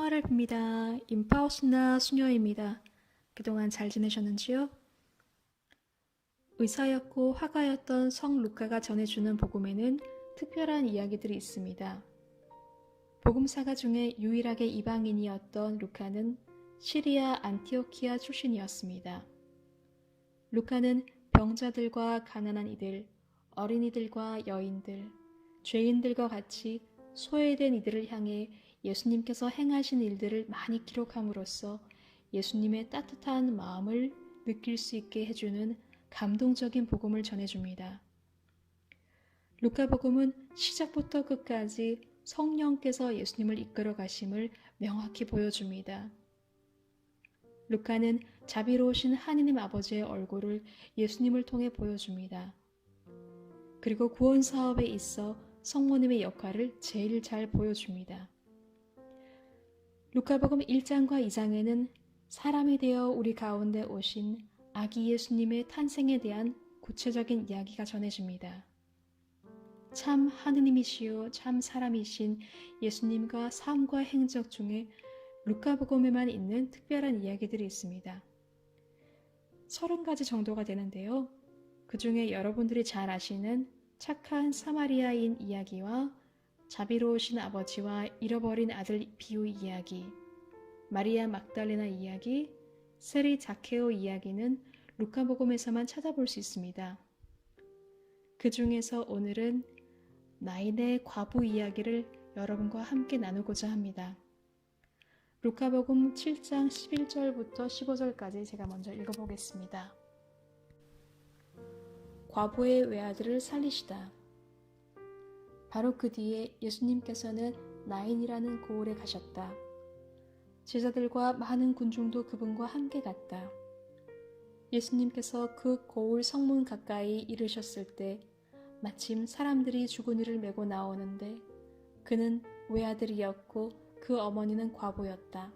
평화를 빕니다. 임파우스나 수녀입니다. 그동안 잘 지내셨는지요? 의사였고 화가였던 성 루카가 전해주는 복음에는 특별한 이야기들이 있습니다. 복음사가 중에 유일하게 이방인이었던 루카는 시리아 안티오키아 출신이었습니다. 루카는 병자들과 가난한 이들, 어린이들과 여인들, 죄인들과 같이 소외된 이들을 향해 예수님께서 행하신 일들을 많이 기록함으로써 예수님의 따뜻한 마음을 느낄 수 있게 해주는 감동적인 복음을 전해줍니다. 루카복음은 시작부터 끝까지 성령께서 예수님을 이끌어 가심을 명확히 보여줍니다. 루카는 자비로우신 하느님 아버지의 얼굴을 예수님을 통해 보여줍니다. 그리고 구원 사업에 있어 성모님의 역할을 제일 잘 보여줍니다. 루카복음 1장과 2장에는 사람이 되어 우리 가운데 오신 아기 예수님의 탄생에 대한 구체적인 이야기가 전해집니다. 참 하느님이시요 참 사람이신 예수님과 삶과 행적 중에 루카복음에만 있는 특별한 이야기들이 있습니다. 30가지 정도가 되는데요. 그 중에 여러분들이 잘 아시는 착한 사마리아인 이야기와 자비로우신 아버지와 잃어버린 아들 비유 이야기, 마리아 막달레나 이야기, 세리 자케오 이야기는 루카복음에서만 찾아볼 수 있습니다. 그 중에서 오늘은 나인의 과부 이야기를 여러분과 함께 나누고자 합니다. 루카복음 7장 11절부터 15절까지 제가 먼저 읽어보겠습니다. 과부의 외아들을 살리시다. 바로 그 뒤에 예수님께서는 나인이라는 고을에 가셨다. 제자들과 많은 군중도 그분과 함께 갔다. 예수님께서 그 고을 성문 가까이 이르셨을 때 마침 사람들이 주구니를 메고 나오는데 그는 외아들이었고 그 어머니는 과부였다.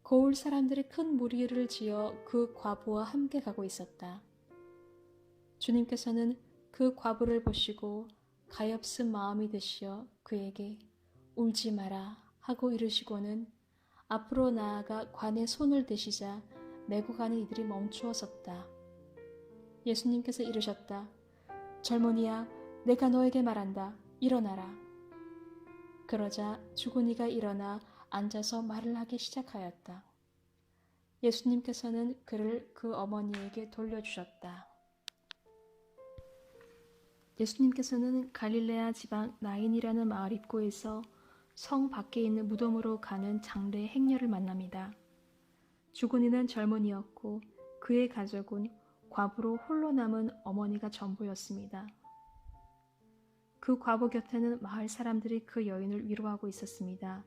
고을 사람들이 큰 무리를 지어 그 과부와 함께 가고 있었다. 주님께서는 그 과부를 보시고 가엾은 마음이 드시어 그에게 울지 마라 하고 이르시고는 앞으로 나아가 관에 손을 대시자 메고 가는 이들이 멈추어 섰다. 예수님께서 이르셨다. 젊은이야, 내가 너에게 말한다. 일어나라. 그러자 주구니가 일어나 앉아서 말을 하기 시작하였다. 예수님께서는 그를 그 어머니에게 돌려주셨다. 예수님께서는 갈릴레아 지방 나인이라는 마을 입구에서 성 밖에 있는 무덤으로 가는 장례 행렬을 만납니다. 주군이는 젊은이였고 그의 가족은 과부로 홀로 남은 어머니가 전부였습니다. 그 과부 곁에는 마을 사람들이 그 여인을 위로하고 있었습니다.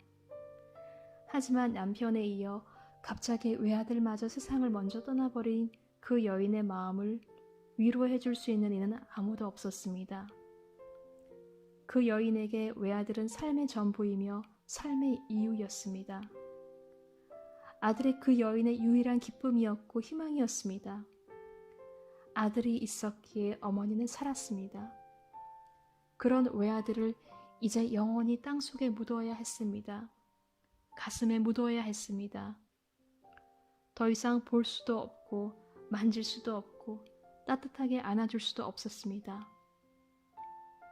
하지만 남편에 이어 갑자기 외아들마저 세상을 먼저 떠나버린 그 여인의 마음을 위로해 줄 수 있는 이는 아무도 없었습니다. 그 여인에게 외아들은 삶의 전부이며 삶의 이유였습니다. 아들이 그 여인의 유일한 기쁨이었고 희망이었습니다. 아들이 있었기에 어머니는 살았습니다. 그런 외아들을 이제 영원히 땅속에 묻어야 했습니다. 가슴에 묻어야 했습니다. 더 이상 볼 수도 없고 만질 수도 없고 따뜻하게 안아줄 수도 없었습니다.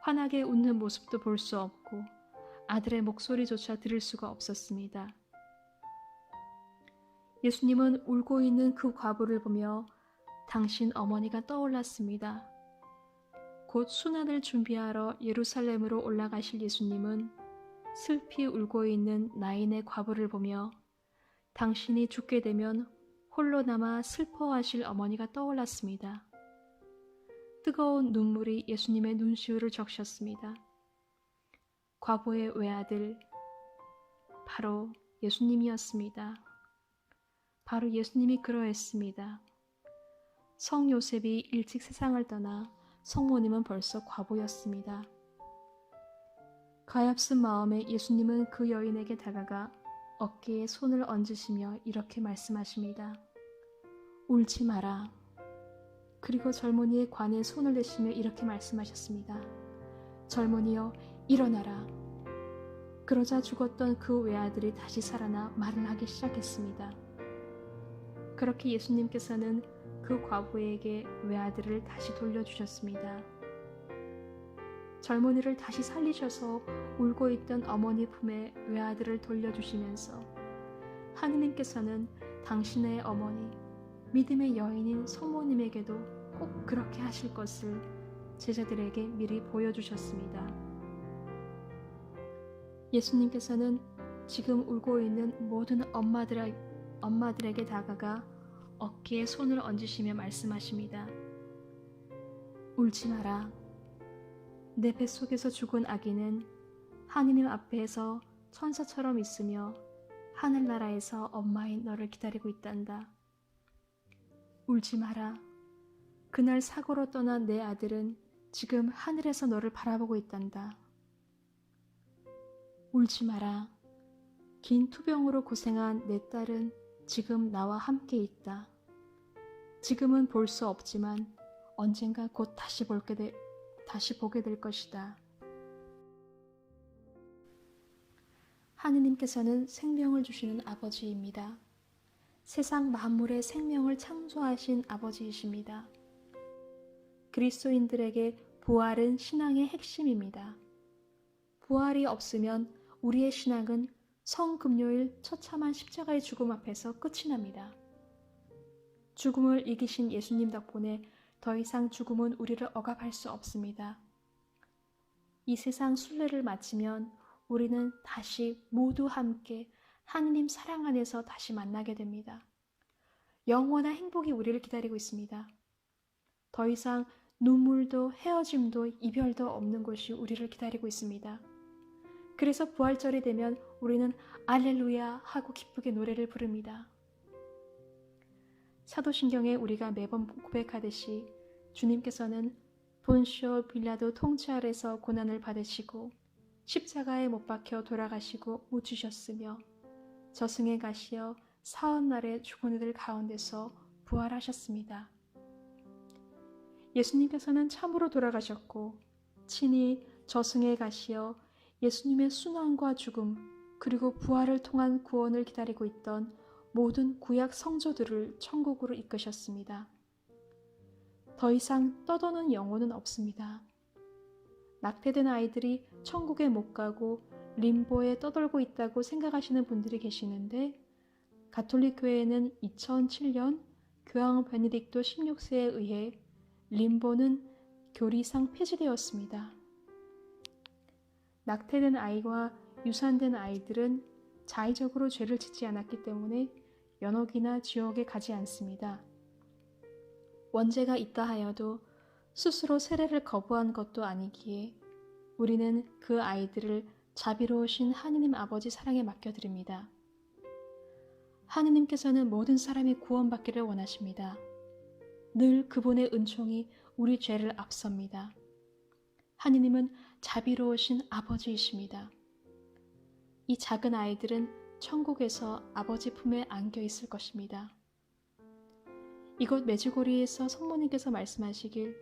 환하게 웃는 모습도 볼 수 없고 아들의 목소리조차 들을 수가 없었습니다. 예수님은 울고 있는 그 과부를 보며 당신 어머니가 떠올랐습니다. 곧 순환을 준비하러 예루살렘으로 올라가실 예수님은 슬피 울고 있는 나인의 과부를 보며 당신이 죽게 되면 홀로 남아 슬퍼하실 어머니가 떠올랐습니다. 뜨거운 눈물이 예수님의 눈시울을 적셨습니다. 과부의 외아들, 바로 예수님이었습니다. 바로 예수님이 그러했습니다. 성 요셉이 일찍 세상을 떠나 성모님은 벌써 과부였습니다. 가엾은 마음에 예수님은 그 여인에게 다가가 어깨에 손을 얹으시며 이렇게 말씀하십니다. 울지 마라. 그리고 젊은이의 관에 손을 대시며 이렇게 말씀하셨습니다. 젊은이여 일어나라. 그러자 죽었던 그 외아들이 다시 살아나 말을 하기 시작했습니다. 그렇게 예수님께서는 그 과부에게 외아들을 다시 돌려주셨습니다. 젊은이를 다시 살리셔서 울고 있던 어머니 품에 외아들을 돌려주시면서 하느님께서는 당신의 어머니, 믿음의 여인인 성모님에게도 꼭 그렇게 하실 것을 제자들에게 미리 보여주셨습니다. 예수님께서는 지금 울고 있는 모든 엄마들에게 다가가 어깨에 손을 얹으시며 말씀하십니다. 울지 마라. 내 뱃속에서 죽은 아기는 하느님 앞에서 천사처럼 있으며 하늘나라에서 엄마인 너를 기다리고 있단다. 울지 마라. 그날 사고로 떠난 내 아들은 지금 하늘에서 너를 바라보고 있단다. 울지 마라. 긴 투병으로 고생한 내 딸은 지금 나와 함께 있다. 지금은 볼 수 없지만 언젠가 곧 다시 보게 될 것이다. 하느님께서는 생명을 주시는 아버지입니다. 세상 만물의 생명을 창조하신 아버지이십니다. 그리스도인들에게 부활은 신앙의 핵심입니다. 부활이 없으면 우리의 신앙은 성금요일 처참한 십자가의 죽음 앞에서 끝이 납니다. 죽음을 이기신 예수님 덕분에 더 이상 죽음은 우리를 억압할 수 없습니다. 이 세상 순례를 마치면 우리는 다시 모두 함께 하느님 사랑 안에서 다시 만나게 됩니다. 영원한 행복이 우리를 기다리고 있습니다. 더 이상 눈물도 헤어짐도 이별도 없는 곳이 우리를 기다리고 있습니다. 그래서 부활절이 되면 우리는 알렐루야 하고 기쁘게 노래를 부릅니다. 사도신경에 우리가 매번 고백하듯이 주님께서는 본시오 빌라도 통치 아래서 고난을 받으시고 십자가에 못 박혀 돌아가시고 묻히셨으며 저승에 가시어 사흘날에 죽은 이들 가운데서 부활하셨습니다. 예수님께서는 참으로 돌아가셨고 친히 저승에 가시어 예수님의 순환과 죽음 그리고 부활을 통한 구원을 기다리고 있던 모든 구약 성도들을 천국으로 이끄셨습니다. 더 이상 떠도는 영혼은 없습니다. 낙태된 아이들이 천국에 못 가고 림보에 떠돌고 있다고 생각하시는 분들이 계시는데 가톨릭 교회는 2007년 교황 베네딕토 16세에 의해 림보는 교리상 폐지되었습니다. 낙태된 아이와 유산된 아이들은 자의적으로 죄를 짓지 않았기 때문에 연옥이나 지옥에 가지 않습니다. 원죄가 있다 하여도 스스로 세례를 거부한 것도 아니기에 우리는 그 아이들을 자비로우신 하느님 아버지 사랑에 맡겨드립니다. 하느님께서는 모든 사람이 구원받기를 원하십니다. 늘 그분의 은총이 우리 죄를 앞섭니다. 하느님은 자비로우신 아버지이십니다. 이 작은 아이들은 천국에서 아버지 품에 안겨 있을 것입니다. 이곳 메주고리에서 성모님께서 말씀하시길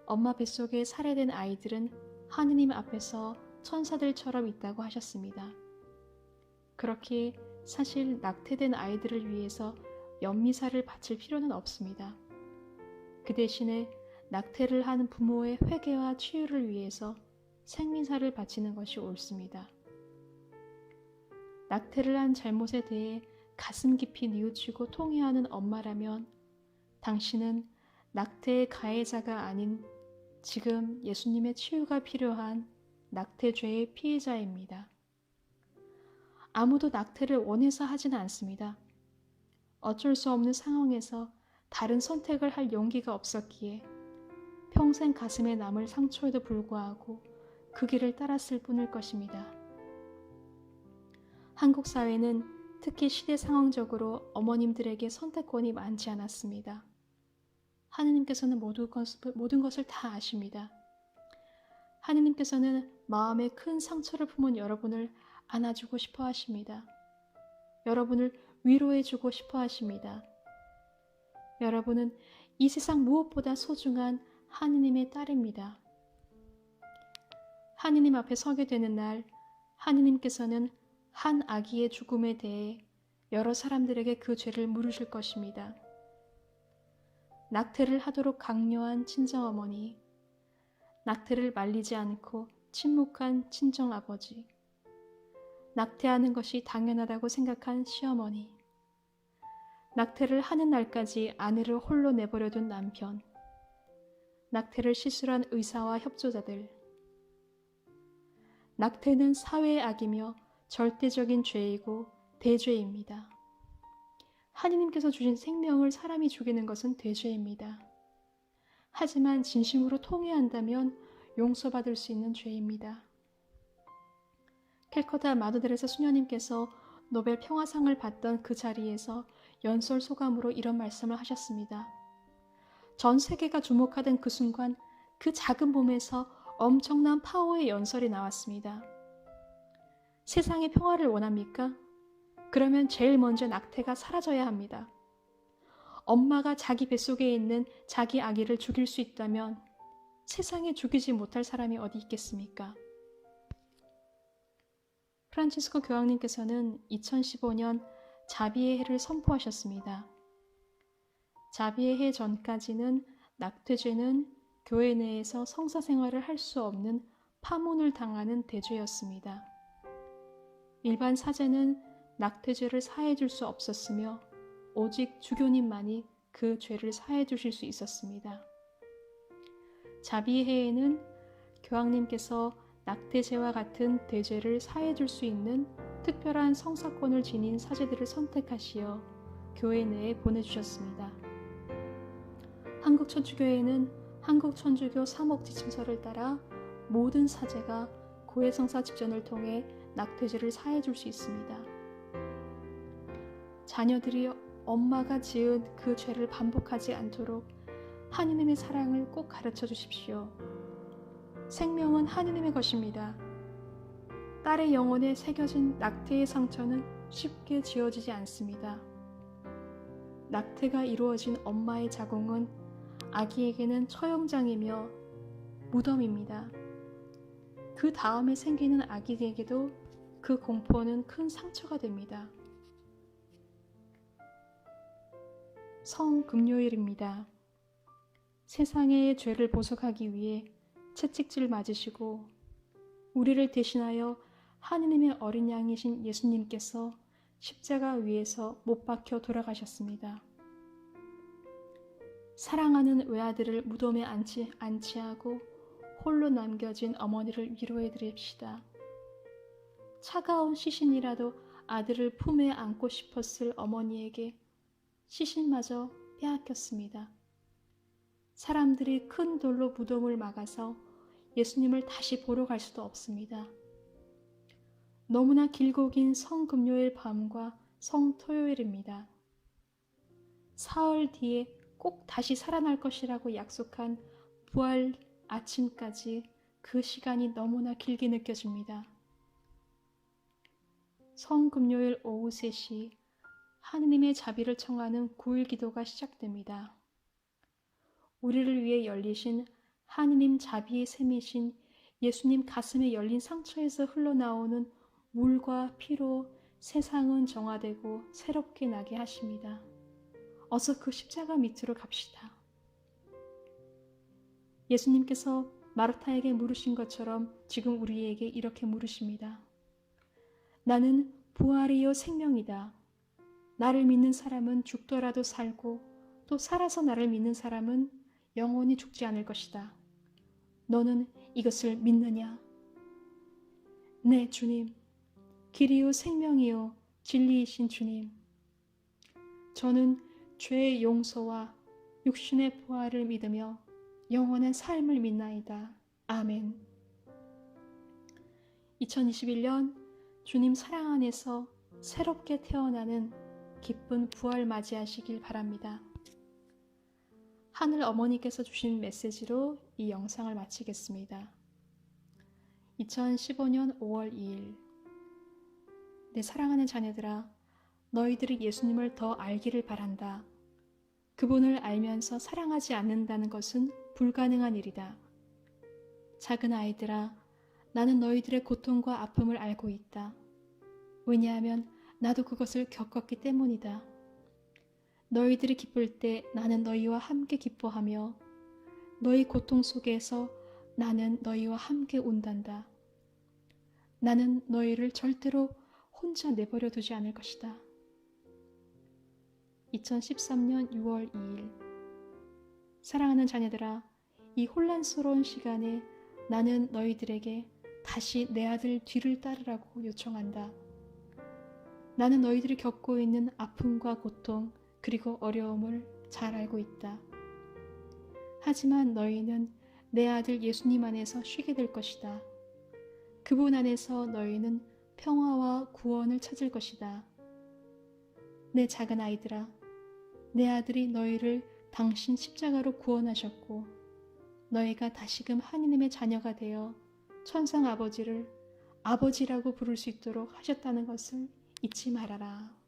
엄마 뱃속에 살해된 아이들은 하느님 앞에서 천사들처럼 있다고 하셨습니다. 그렇기에 사실 낙태된 아이들을 위해서 연미사를 바칠 필요는 없습니다. 그 대신에 낙태를 한 부모의 회개와 치유를 위해서 생민사를 바치는 것이 옳습니다. 낙태를 한 잘못에 대해 가슴 깊이 뉘우치고 통회하는 엄마라면 당신은 낙태의 가해자가 아닌 지금 예수님의 치유가 필요한 낙태죄의 피해자입니다. 아무도 낙태를 원해서 하지는 않습니다. 어쩔 수 없는 상황에서 다른 선택을 할 용기가 없었기에 평생 가슴에 남을 상처에도 불구하고 그 길을 따랐을 뿐일 것입니다. 한국 사회는 특히 시대 상황적으로 어머님들에게 선택권이 많지 않았습니다. 하느님께서는 모든 것을 다 아십니다. 하느님께서는 마음에 큰 상처를 품은 여러분을 안아주고 싶어 하십니다. 여러분을 위로해주고 싶어 하십니다. 여러분은 이 세상 무엇보다 소중한 하느님의 딸입니다. 하느님 앞에 서게 되는 날 하느님께서는 한 아기의 죽음에 대해 여러 사람들에게 그 죄를 물으실 것입니다. 낙태를 하도록 강요한 친정어머니, 낙태를 말리지 않고 침묵한 친정아버지, 낙태하는 것이 당연하다고 생각한 시어머니, 낙태를 하는 날까지 아내를 홀로 내버려둔 남편, 낙태를 시술한 의사와 협조자들. 낙태는 사회의 악이며 절대적인 죄이고 대죄입니다. 하느님께서 주신 생명을 사람이 죽이는 것은 대죄입니다. 하지만 진심으로 통회한다면 용서받을 수 있는 죄입니다. 캘커타 마더데레사 수녀님께서 노벨 평화상을 받던 그 자리에서 연설 소감으로 이런 말씀을 하셨습니다. 전 세계가 주목하던 그 순간 그 작은 몸에서 엄청난 파워의 연설이 나왔습니다. 세상의 평화를 원합니까? 그러면 제일 먼저 낙태가 사라져야 합니다. 엄마가 자기 뱃속에 있는 자기 아기를 죽일 수 있다면 세상에 죽이지 못할 사람이 어디 있겠습니까? 프란치스코 교황님께서는 2015년 자비의 해를 선포하셨습니다. 자비의 해 전까지는 낙태죄는 교회 내에서 성사생활을 할 수 없는 파문을 당하는 대죄였습니다. 일반 사제는 낙태죄를 사해 줄 수 없었으며 오직 주교님만이 그 죄를 사해 주실 수 있었습니다. 자비의 해에는 교황님께서 낙태죄와 같은 대죄를 사해 줄 수 있는 특별한 성사권을 지닌 사제들을 선택하시어 교회 내에 보내주셨습니다. 한국천주교회는 한국천주교 사목지침서를 따라 모든 사제가 고해성사 직전을 통해 낙태죄를 사해 줄 수 있습니다. 자녀들이 엄마가 지은 그 죄를 반복하지 않도록 하느님의 사랑을 꼭 가르쳐 주십시오. 생명은 하느님의 것입니다. 딸의 영혼에 새겨진 낙태의 상처는 쉽게 지워지지 않습니다. 낙태가 이루어진 엄마의 자궁은 아기에게는 처형장이며 무덤입니다. 그 다음에 생기는 아기에게도 그 공포는 큰 상처가 됩니다. 성금요일입니다. 세상의 죄를 보속하기 위해 채찍질 맞으시고 우리를 대신하여 하느님의 어린 양이신 예수님께서 십자가 위에서 못 박혀 돌아가셨습니다. 사랑하는 외아들을 무덤에 안치하고 홀로 남겨진 어머니를 위로해 드립시다. 차가운 시신이라도 아들을 품에 안고 싶었을 어머니에게 시신마저 빼앗겼습니다. 사람들이 큰 돌로 무덤을 막아서 예수님을 다시 보러 갈 수도 없습니다. 너무나 길고 긴 성금요일 밤과 성토요일입니다. 사흘 뒤에 꼭 다시 살아날 것이라고 약속한 부활 아침까지 그 시간이 너무나 길게 느껴집니다. 성금요일 오후 3시 하느님의 자비를 청하는 9일 기도가 시작됩니다. 우리를 위해 열리신 하느님 자비의 샘이신 예수님 가슴에 열린 상처에서 흘러나오는 물과 피로 세상은 정화되고 새롭게 나게 하십니다. 어서 그 십자가 밑으로 갑시다. 예수님께서 마르타에게 물으신 것처럼 지금 우리에게 이렇게 물으십니다. 나는 부활이요 생명이다. 나를 믿는 사람은 죽더라도 살고 또 살아서 나를 믿는 사람은 영원히 죽지 않을 것이다. 너는 이것을 믿느냐? 네, 주님. 길이요 생명이요 진리이신 주님. 저는 죄의 용서와 육신의 부활을 믿으며 영원한 삶을 믿나이다. 아멘. 2021년 주님 사랑 안에서 새롭게 태어나는 기쁜 부활 맞이하시길 바랍니다. 하늘 어머니께서 주신 메시지로 이 영상을 마치겠습니다. 2015년 5월 2일 내 사랑하는 자녀들아, 너희들이 예수님을 더 알기를 바란다. 그분을 알면서 사랑하지 않는다는 것은 불가능한 일이다. 작은 아이들아, 나는 너희들의 고통과 아픔을 알고 있다. 왜냐하면 나도 그것을 겪었기 때문이다. 너희들이 기쁠 때 나는 너희와 함께 기뻐하며 너희 고통 속에서 나는 너희와 함께 운단다. 나는 너희를 절대로 혼자 내버려 두지 않을 것이다. 2013년 6월 2일. 사랑하는 자녀들아, 이 혼란스러운 시간에 나는 너희들에게 다시 내 아들 뒤를 따르라고 요청한다. 나는 너희들이 겪고 있는 아픔과 고통 그리고 어려움을 잘 알고 있다. 하지만 너희는 내 아들 예수님 안에서 쉬게 될 것이다. 그분 안에서 너희는 평화와 구원을 찾을 것이다. 내 작은 아이들아, 내 아들이 너희를 당신 십자가로 구원하셨고 너희가 다시금 하느님의 자녀가 되어 천상 아버지를 아버지라고 부를 수 있도록 하셨다는 것을 잊지 말아라.